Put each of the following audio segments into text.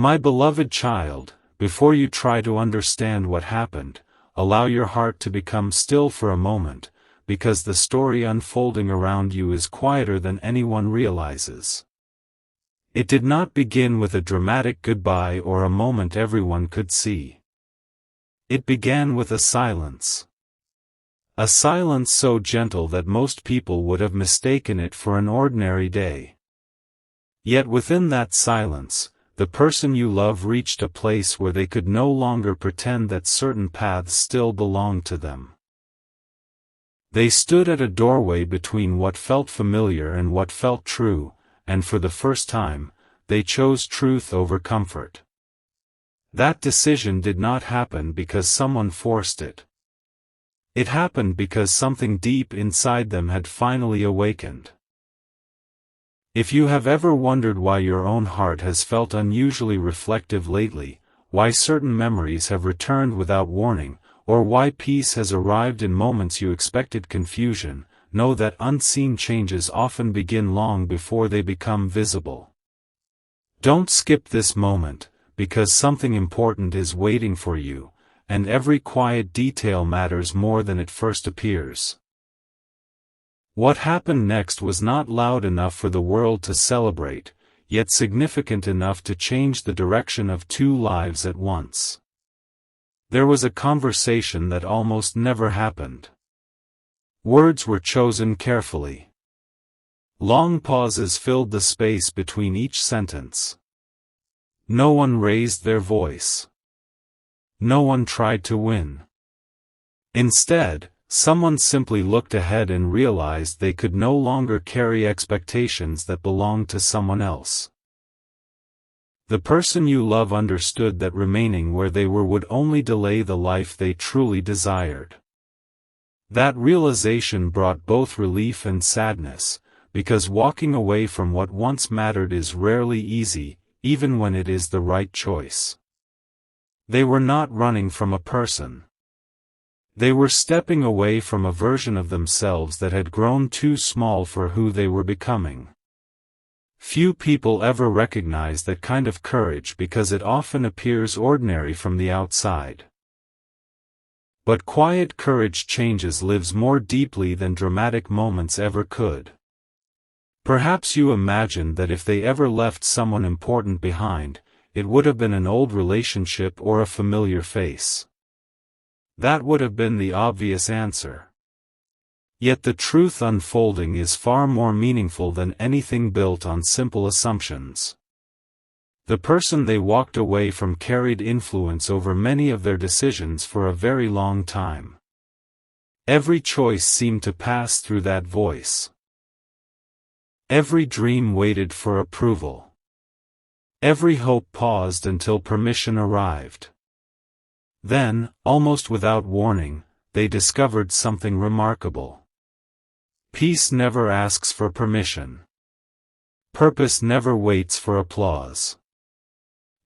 My beloved child, before you try to understand what happened, allow your heart to become still for a moment, because the story unfolding around you is quieter than anyone realizes. It did not begin with a dramatic goodbye or a moment everyone could see. It began with a silence. A silence so gentle that most people would have mistaken it for an ordinary day. Yet within that silence, the person you love reached a place where they could no longer pretend that certain paths still belonged to them. They stood at a doorway between what felt familiar and what felt true, and for the first time, they chose truth over comfort. That decision did not happen because someone forced it. It happened because something deep inside them had finally awakened. If you have ever wondered why your own heart has felt unusually reflective lately, why certain memories have returned without warning, or why peace has arrived in moments you expected confusion, know that unseen changes often begin long before they become visible. Don't skip this moment, because something important is waiting for you, and every quiet detail matters more than it first appears. What happened next was not loud enough for the world to celebrate, yet significant enough to change the direction of two lives at once. There was a conversation that almost never happened. Words were chosen carefully. Long pauses filled the space between each sentence. No one raised their voice. No one tried to win. Instead, someone simply looked ahead and realized they could no longer carry expectations that belonged to someone else. The person you love understood that remaining where they were would only delay the life they truly desired. That realization brought both relief and sadness, because walking away from what once mattered is rarely easy, even when it is the right choice. They were not running from a person. They were stepping away from a version of themselves that had grown too small for who they were becoming. Few people ever recognize that kind of courage because it often appears ordinary from the outside. But quiet courage changes lives more deeply than dramatic moments ever could. Perhaps you imagined that if they ever left someone important behind, it would have been an old relationship or a familiar face. That would have been the obvious answer. Yet the truth unfolding is far more meaningful than anything built on simple assumptions. The person they walked away from carried influence over many of their decisions for a very long time. Every choice seemed to pass through that voice. Every dream waited for approval. Every hope paused until permission arrived. Then, almost without warning, they discovered something remarkable. Peace never asks for permission. Purpose never waits for applause.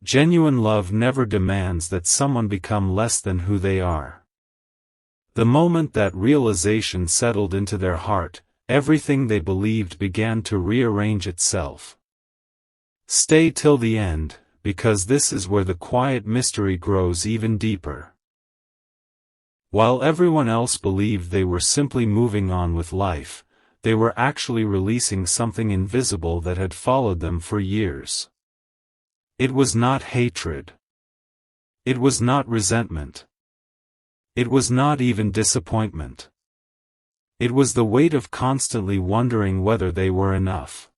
Genuine love never demands that someone become less than who they are. The moment that realization settled into their heart, everything they believed began to rearrange itself. Stay till the end, because this is where the quiet mystery grows even deeper. While everyone else believed they were simply moving on with life, they were actually releasing something invisible that had followed them for years. It was not hatred. It was not resentment. It was not even disappointment. It was the weight of constantly wondering whether they were enough.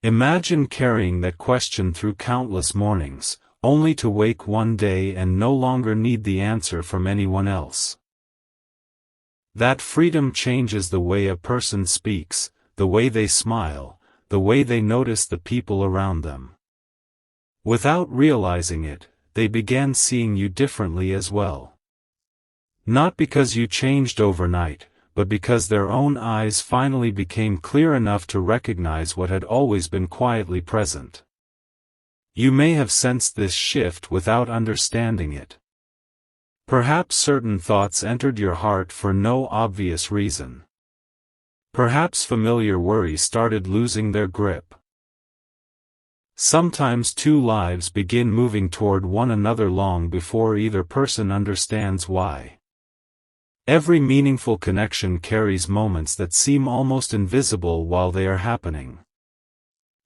Imagine carrying that question through countless mornings, only to wake one day and no longer need the answer from anyone else. That freedom changes the way a person speaks, the way they smile, the way they notice the people around them. Without realizing it, they began seeing you differently as well. Not because you changed overnight, but because their own eyes finally became clear enough to recognize what had always been quietly present. You may have sensed this shift without understanding it. Perhaps certain thoughts entered your heart for no obvious reason. Perhaps familiar worries started losing their grip. Sometimes two lives begin moving toward one another long before either person understands why. Every meaningful connection carries moments that seem almost invisible while they are happening.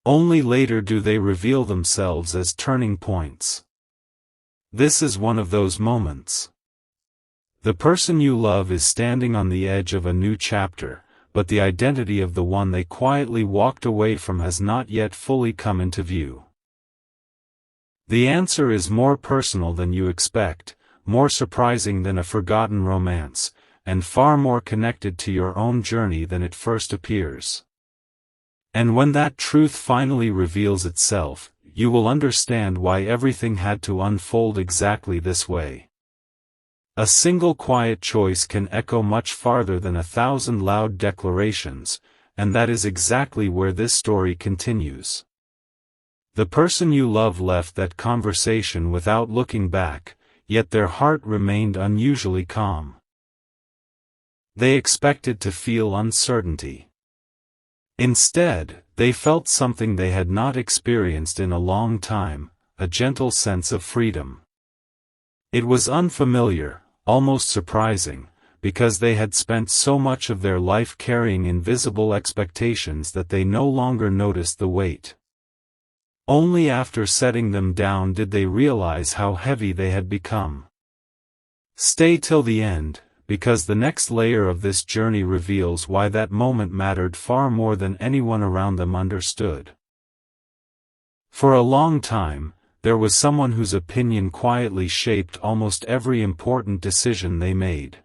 Only later do they reveal themselves as turning points. This is one of those moments. The person you love is standing on the edge of a new chapter, but the identity of the one they quietly walked away from has not yet fully come into view. The answer is more personal than you expect, more surprising than a forgotten romance, and far more connected to your own journey than it first appears. And when that truth finally reveals itself, you will understand why everything had to unfold exactly this way. A single quiet choice can echo much farther than 1,000 loud declarations, and that is exactly where this story continues. The person you love left that conversation without looking back, yet their heart remained unusually calm. They expected to feel uncertainty. Instead, they felt something they had not experienced in a long time, a gentle sense of freedom. It was unfamiliar, almost surprising, because they had spent so much of their life carrying invisible expectations that they no longer noticed the weight. Only after setting them down did they realize how heavy they had become. Stay till the end, because the next layer of this journey reveals why that moment mattered far more than anyone around them understood. For a long time, there was someone whose opinion quietly shaped almost every important decision they made.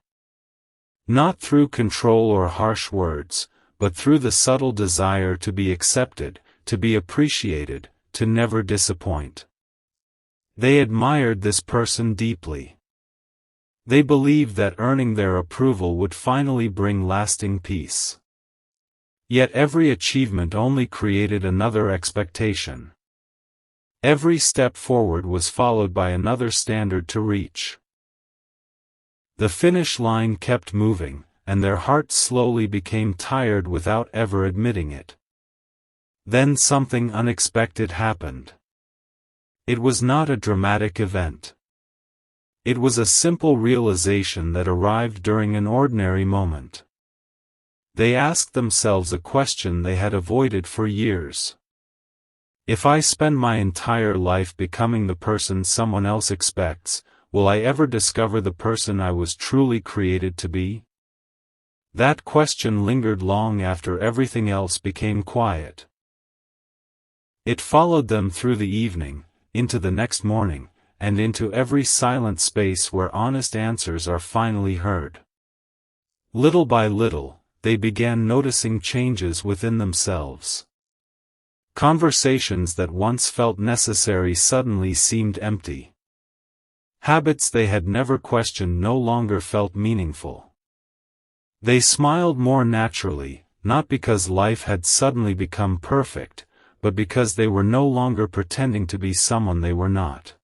Not through control or harsh words, but through the subtle desire to be accepted, to be appreciated, to never disappoint. They admired this person deeply. They believed that earning their approval would finally bring lasting peace. Yet every achievement only created another expectation. Every step forward was followed by another standard to reach. The finish line kept moving, and their hearts slowly became tired without ever admitting it. Then something unexpected happened. It was not a dramatic event. It was a simple realization that arrived during an ordinary moment. They asked themselves a question they had avoided for years. If I spend my entire life becoming the person someone else expects, will I ever discover the person I was truly created to be? That question lingered long after everything else became quiet. It followed them through the evening, into the next morning, and into every silent space where honest answers are finally heard. Little by little, they began noticing changes within themselves. Conversations that once felt necessary suddenly seemed empty. Habits they had never questioned no longer felt meaningful. They smiled more naturally, not because life had suddenly become perfect, but because they were no longer pretending to be someone they were not.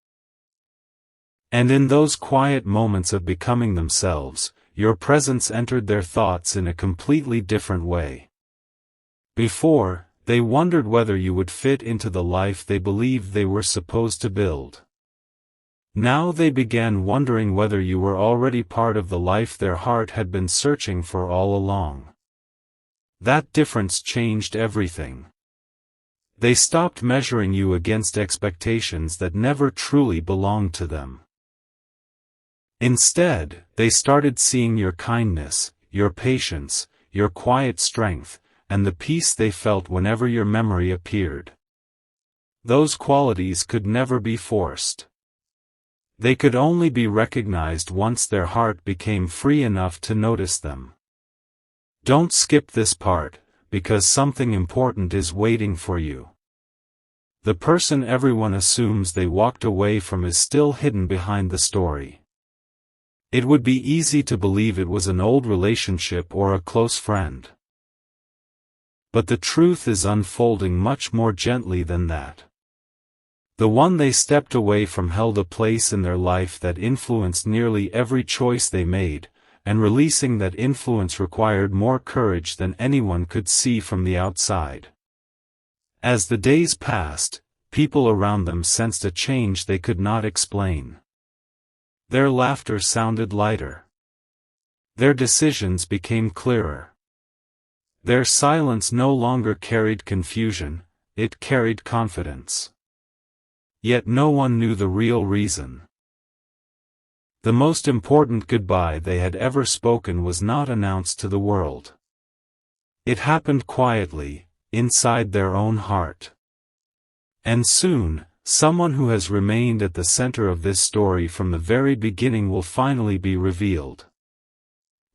And in those quiet moments of becoming themselves, your presence entered their thoughts in a completely different way. Before, they wondered whether you would fit into the life they believed they were supposed to build. Now they began wondering whether you were already part of the life their heart had been searching for all along. That difference changed everything. They stopped measuring you against expectations that never truly belonged to them. Instead, they started seeing your kindness, your patience, your quiet strength, and the peace they felt whenever your memory appeared. Those qualities could never be forced. They could only be recognized once their heart became free enough to notice them. Don't skip this part, because something important is waiting for you. The person everyone assumes they walked away from is still hidden behind the story. It would be easy to believe it was an old relationship or a close friend. But the truth is unfolding much more gently than that. The one they stepped away from held a place in their life that influenced nearly every choice they made, and releasing that influence required more courage than anyone could see from the outside. As the days passed, people around them sensed a change they could not explain. Their laughter sounded lighter. Their decisions became clearer. Their silence no longer carried confusion, it carried confidence. Yet no one knew the real reason. The most important goodbye they had ever spoken was not announced to the world. It happened quietly, inside their own heart. And soon, someone who has remained at the center of this story from the very beginning will finally be revealed.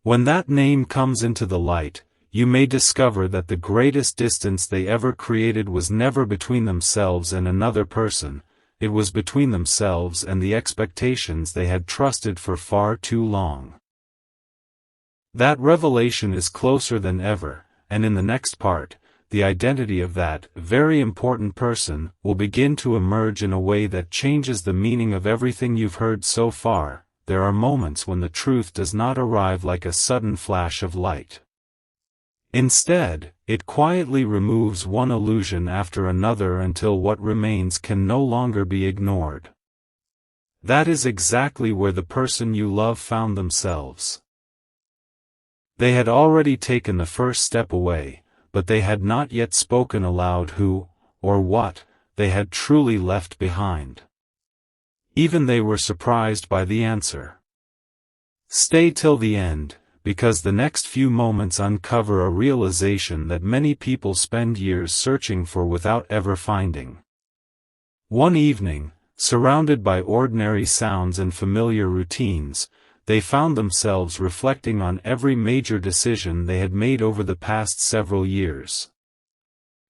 When that name comes into the light, you may discover that the greatest distance they ever created was never between themselves and another person, it was between themselves and the expectations they had trusted for far too long. That revelation is closer than ever, and in the next part, the identity of that very important person will begin to emerge in a way that changes the meaning of everything you've heard so far. There are moments when the truth does not arrive like a sudden flash of light. Instead, it quietly removes one illusion after another until what remains can no longer be ignored. That is exactly where the person you love found themselves. They had already taken the first step away, but they had not yet spoken aloud who, or what, they had truly left behind. Even they were surprised by the answer. Stay till the end, because the next few moments uncover a realization that many people spend years searching for without ever finding. One evening, surrounded by ordinary sounds and familiar routines, they found themselves reflecting on every major decision they had made over the past several years.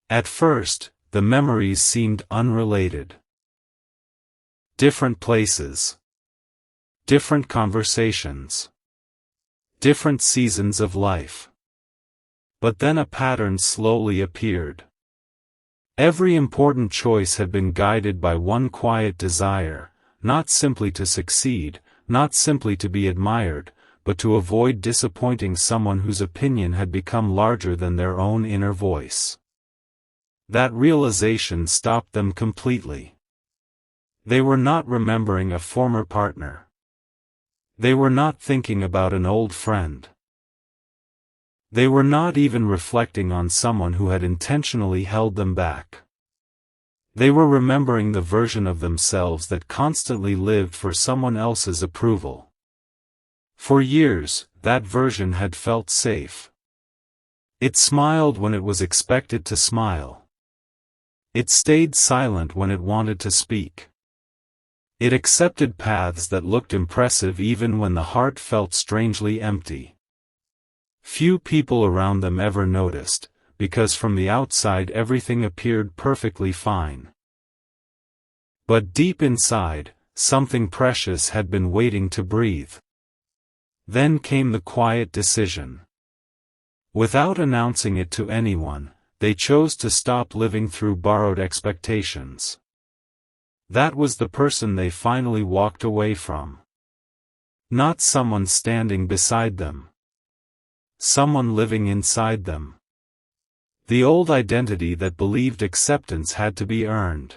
At first, the memories seemed unrelated. Different places. Different conversations. Different seasons of life. But then a pattern slowly appeared. Every important choice had been guided by one quiet desire, not simply to succeed, not simply to be admired, but to avoid disappointing someone whose opinion had become larger than their own inner voice. That realization stopped them completely. They were not remembering a former partner. They were not thinking about an old friend. They were not even reflecting on someone who had intentionally held them back. They were remembering the version of themselves that constantly lived for someone else's approval. For years, that version had felt safe. It smiled when it was expected to smile. It stayed silent when it wanted to speak. It accepted paths that looked impressive even when the heart felt strangely empty. Few people around them ever noticed, because from the outside everything appeared perfectly fine. But deep inside, something precious had been waiting to breathe. Then came the quiet decision. Without announcing it to anyone, they chose to stop living through borrowed expectations. That was the person they finally walked away from. Not someone standing beside them. Someone living inside them. The old identity that believed acceptance had to be earned.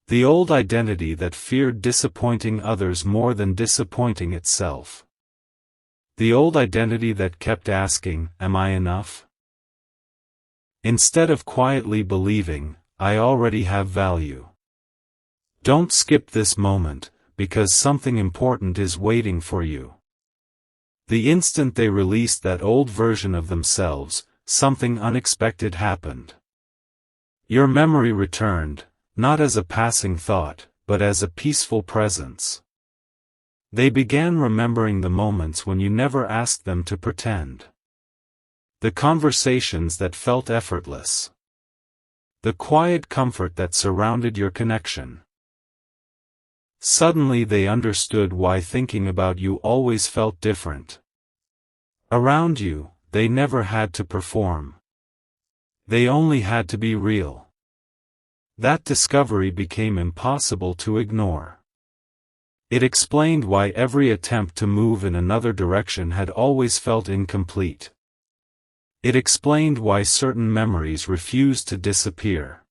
The old identity that feared disappointing others more than disappointing itself. The old identity that kept asking, "Am I enough?" Instead of quietly believing, "I already have value." Don't skip this moment, because something important is waiting for you. The instant they released that old version of themselves, something unexpected happened. Your memory returned, not as a passing thought, but as a peaceful presence. They began remembering the moments when you never asked them to pretend. The conversations that felt effortless. The quiet comfort that surrounded your connection. Suddenly they understood why thinking about you always felt different. Around you, they never had to perform. They only had to be real. That discovery became impossible to ignore. It explained why every attempt to move in another direction had always felt incomplete. It explained why certain memories refused to disappear.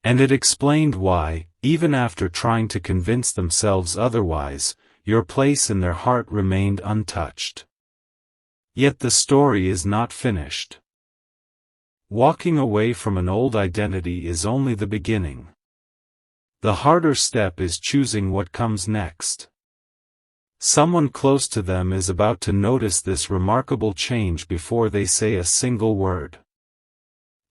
And it explained why, even after trying to convince themselves otherwise, your place in their heart remained untouched. Yet the story is not finished. Walking away from an old identity is only the beginning. The harder step is choosing what comes next. Someone close to them is about to notice this remarkable change before they say a single word.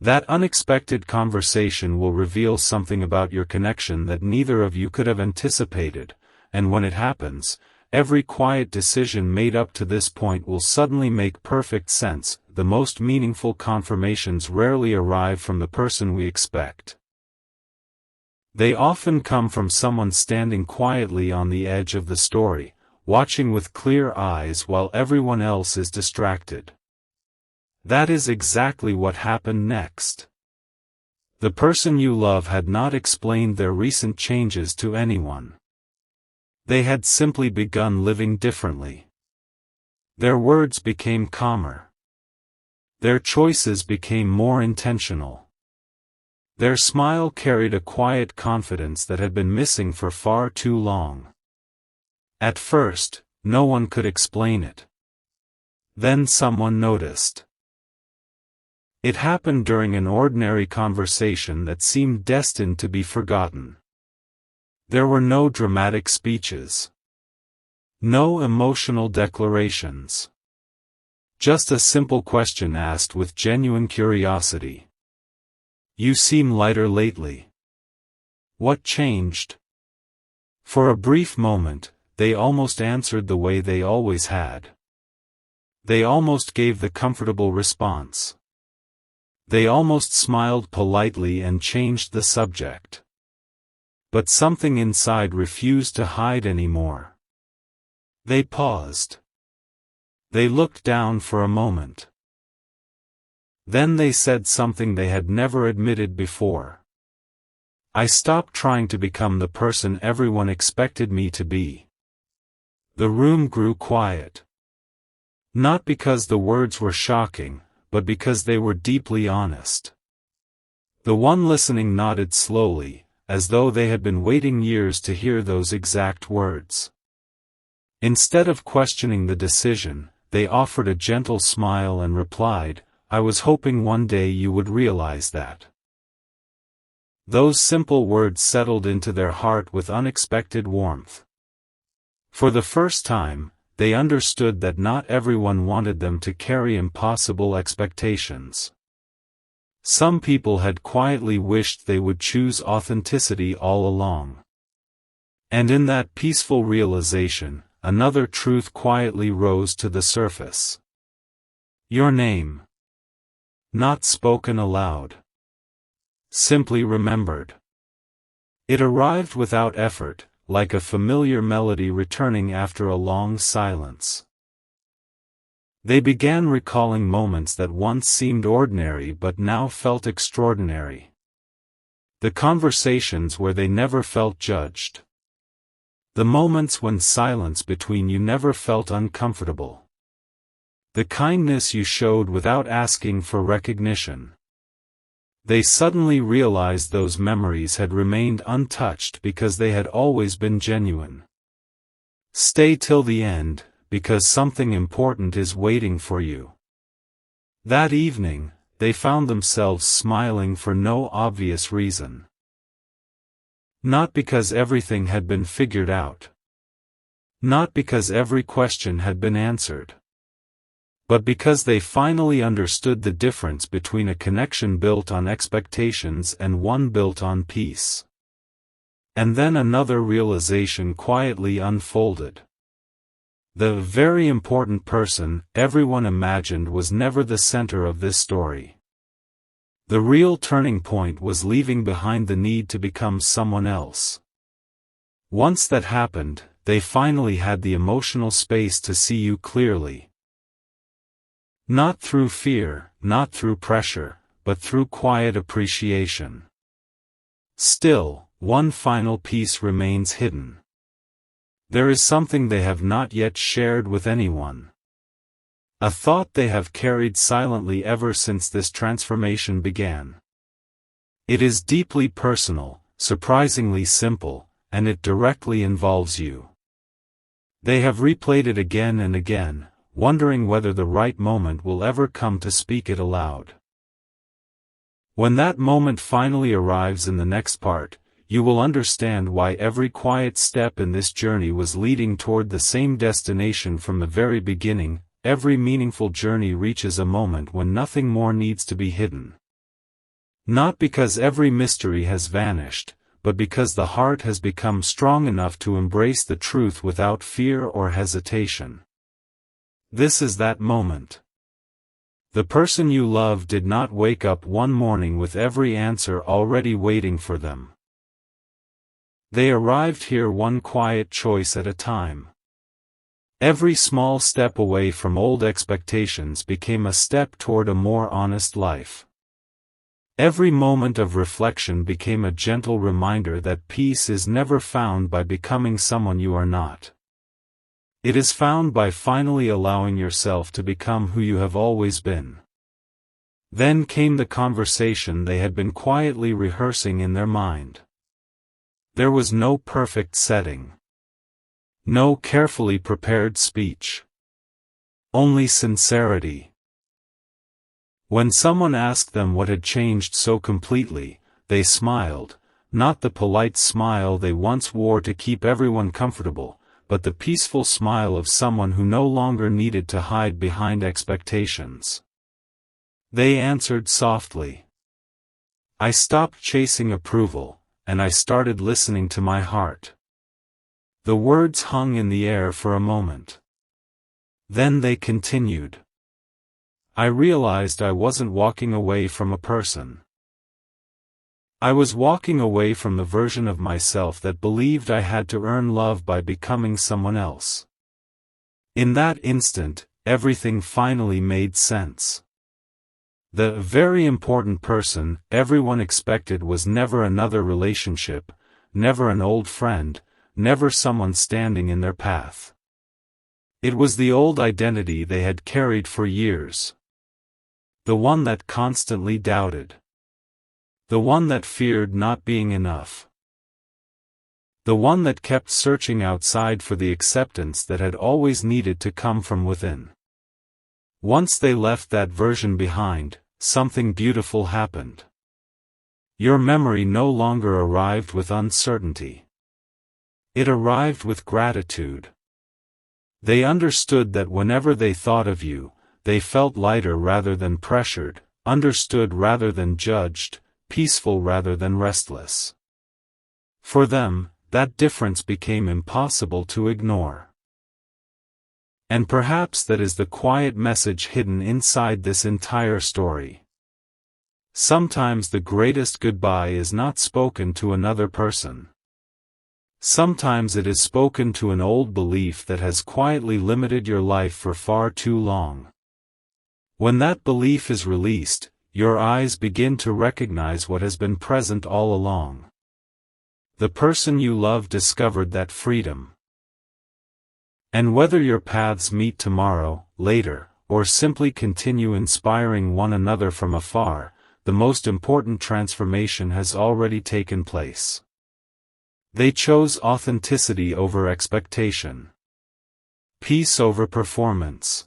That unexpected conversation will reveal something about your connection that neither of you could have anticipated, and when it happens, every quiet decision made up to this point will suddenly make perfect sense. The most meaningful confirmations rarely arrive from the person we expect. They often come from someone standing quietly on the edge of the story, watching with clear eyes while everyone else is distracted. That is exactly what happened next. The person you love had not explained their recent changes to anyone. They had simply begun living differently. Their words became calmer. Their choices became more intentional. Their smile carried a quiet confidence that had been missing for far too long. At first, no one could explain it. Then someone noticed. It happened during an ordinary conversation that seemed destined to be forgotten. There were no dramatic speeches. No emotional declarations. Just a simple question asked with genuine curiosity. "You seem lighter lately. What changed?" For a brief moment, they almost answered the way they always had. They almost gave the comfortable response. They almost smiled politely and changed the subject. But something inside refused to hide anymore. They paused. They looked down for a moment. Then they said something they had never admitted before. "I stopped trying to become the person everyone expected me to be." The room grew quiet. Not because the words were shocking, but because they were deeply honest. The one listening nodded slowly, as though they had been waiting years to hear those exact words. Instead of questioning the decision, they offered a gentle smile and replied, "I was hoping one day you would realize that." Those simple words settled into their heart with unexpected warmth. For the first time, they understood that not everyone wanted them to carry impossible expectations. Some people had quietly wished they would choose authenticity all along. And in that peaceful realization, another truth quietly rose to the surface. Your name. Not spoken aloud. Simply remembered. It arrived without effort, like a familiar melody returning after a long silence. They began recalling moments that once seemed ordinary but now felt extraordinary. The conversations where they never felt judged. The moments when silence between you never felt uncomfortable. The kindness you showed without asking for recognition. They suddenly realized those memories had remained untouched because they had always been genuine. Stay till the end, because something important is waiting for you. That evening, they found themselves smiling for no obvious reason. Not because everything had been figured out. Not because every question had been answered. But because they finally understood the difference between a connection built on expectations and one built on peace. And then another realization quietly unfolded. The very important person everyone imagined was never the center of this story. The real turning point was leaving behind the need to become someone else. Once that happened, they finally had the emotional space to see you clearly. Not through fear, not through pressure, but through quiet appreciation. Still, one final piece remains hidden. There is something they have not yet shared with anyone. A thought they have carried silently ever since this transformation began. It is deeply personal, surprisingly simple, and it directly involves you. They have replayed it again and again, wondering whether the right moment will ever come to speak it aloud. When that moment finally arrives in the next part, you will understand why every quiet step in this journey was leading toward the same destination from the very beginning. Every meaningful journey reaches a moment when nothing more needs to be hidden. Not because every mystery has vanished, but because the heart has become strong enough to embrace the truth without fear or hesitation. This is that moment. The person you love did not wake up one morning with every answer already waiting for them. They arrived here one quiet choice at a time. Every small step away from old expectations became a step toward a more honest life. Every moment of reflection became a gentle reminder that peace is never found by becoming someone you are not. It is found by finally allowing yourself to become who you have always been. Then came the conversation they had been quietly rehearsing in their mind. There was no perfect setting. No carefully prepared speech. Only sincerity. When someone asked them what had changed so completely, they smiled, not the polite smile they once wore to keep everyone comfortable, but the peaceful smile of someone who no longer needed to hide behind expectations. They answered softly. I stopped chasing approval, and I started listening to my heart. The words hung in the air for a moment. Then they continued. I realized I wasn't walking away from a person. I was walking away from the version of myself that believed I had to earn love by becoming someone else. In that instant, everything finally made sense. The very important person everyone expected was never another relationship, never an old friend, never someone standing in their path. It was the old identity they had carried for years. The one that constantly doubted. The one that feared not being enough. The one that kept searching outside for the acceptance that had always needed to come from within. Once they left that version behind, something beautiful happened. Your memory no longer arrived with uncertainty. It arrived with gratitude. They understood that whenever they thought of you, they felt lighter rather than pressured, understood rather than judged, peaceful rather than restless. For them, that difference became impossible to ignore. And perhaps that is the quiet message hidden inside this entire story. Sometimes the greatest goodbye is not spoken to another person. Sometimes it is spoken to an old belief that has quietly limited your life for far too long. When that belief is released, your eyes begin to recognize what has been present all along. The person you love discovered that freedom. And whether your paths meet tomorrow, later, or simply continue inspiring one another from afar, the most important transformation has already taken place. They chose authenticity over expectation. Peace over performance.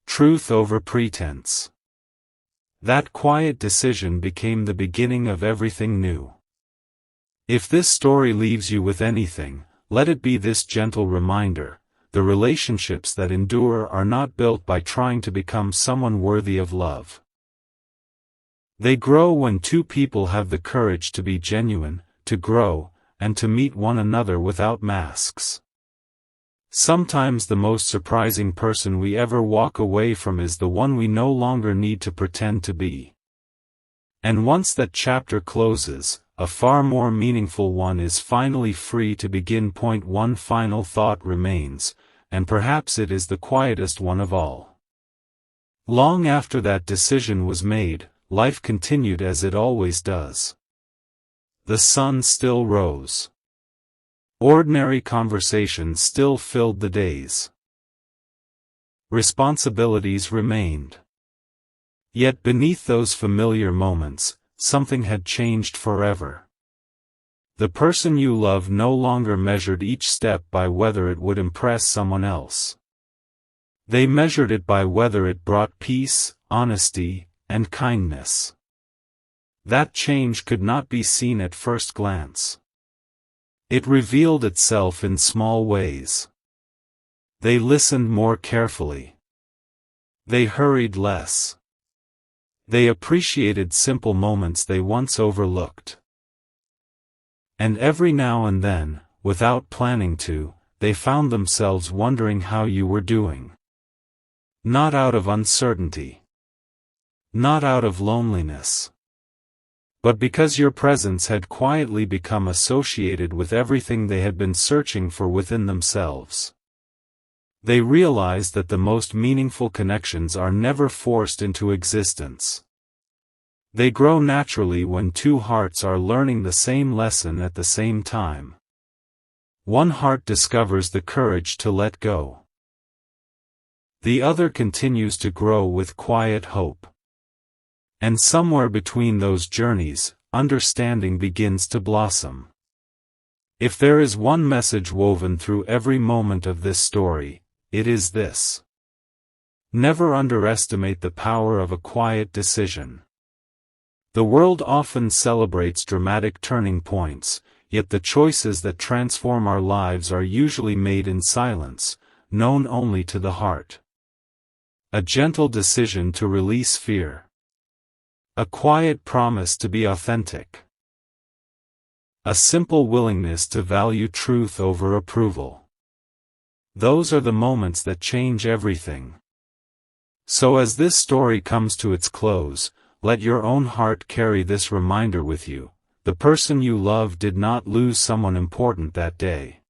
Truth over pretense. That quiet decision became the beginning of everything new. If this story leaves you with anything, let it be this gentle reminder: the relationships that endure are not built by trying to become someone worthy of love. They grow when two people have the courage to be genuine, to grow, and to meet one another without masks. Sometimes the most surprising person we ever walk away from is the one we no longer need to pretend to be. And once that chapter closes, a far more meaningful one is finally free to begin. One final thought remains, and perhaps it is the quietest one of all. Long after that decision was made, life continued as it always does. The sun still rose. Ordinary conversations still filled the days. Responsibilities remained. Yet beneath those familiar moments, something had changed forever. The person you love no longer measured each step by whether it would impress someone else. They measured it by whether it brought peace, honesty, and kindness. That change could not be seen at first glance. It revealed itself in small ways. They listened more carefully. They hurried less. They appreciated simple moments they once overlooked. And every now and then, without planning to, they found themselves wondering how you were doing. Not out of uncertainty. Not out of loneliness. But because your presence had quietly become associated with everything they had been searching for within themselves. They realized that the most meaningful connections are never forced into existence. They grow naturally when two hearts are learning the same lesson at the same time. One heart discovers the courage to let go. The other continues to grow with quiet hope. And somewhere between those journeys, understanding begins to blossom. If there is one message woven through every moment of this story, it is this. Never underestimate the power of a quiet decision. The world often celebrates dramatic turning points, yet the choices that transform our lives are usually made in silence, known only to the heart. A gentle decision to release fear. A quiet promise to be authentic. A simple willingness to value truth over approval. Those are the moments that change everything. So as this story comes to its close, let your own heart carry this reminder with you: the person you love did not lose someone important that day.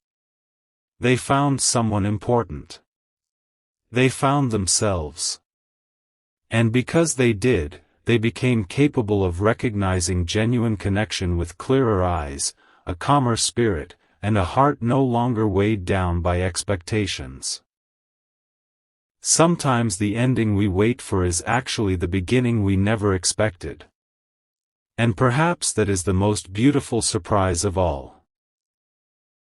They found someone important. They found themselves. And because they did, they became capable of recognizing genuine connection with clearer eyes, a calmer spirit, and a heart no longer weighed down by expectations. Sometimes the ending we wait for is actually the beginning we never expected. And perhaps that is the most beautiful surprise of all.